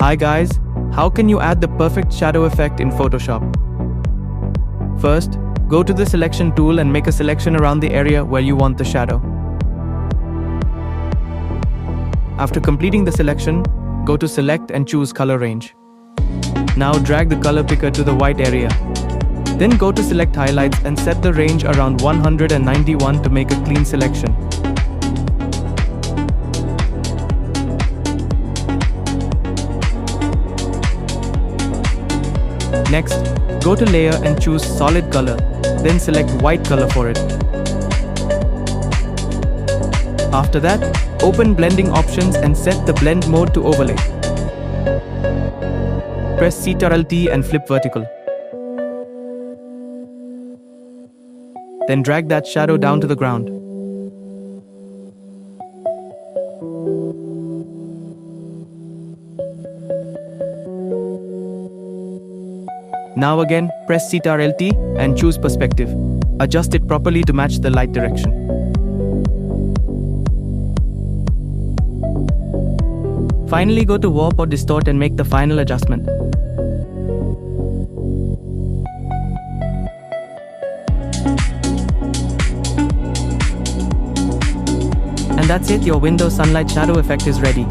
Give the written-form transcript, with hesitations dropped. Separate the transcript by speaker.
Speaker 1: Hi guys, how can you add the perfect shadow effect in Photoshop? First, go to the selection tool and make a selection around the area where you want the shadow. After completing the selection, go to select and choose color range. Now drag the color picker to the white area. Then go to select highlights and set the range around 191 to make a clean selection. Next, go to layer and choose solid color, then select white color for it. After that, open blending options and set the blend mode to overlay. Press Ctrl+T and flip vertical. Then drag that shadow down to the ground. Now again, press Ctrl+T and choose perspective. Adjust it properly to match the light direction. Finally, go to warp or distort and make the final adjustment. And that's it, your window sunlight shadow effect is ready.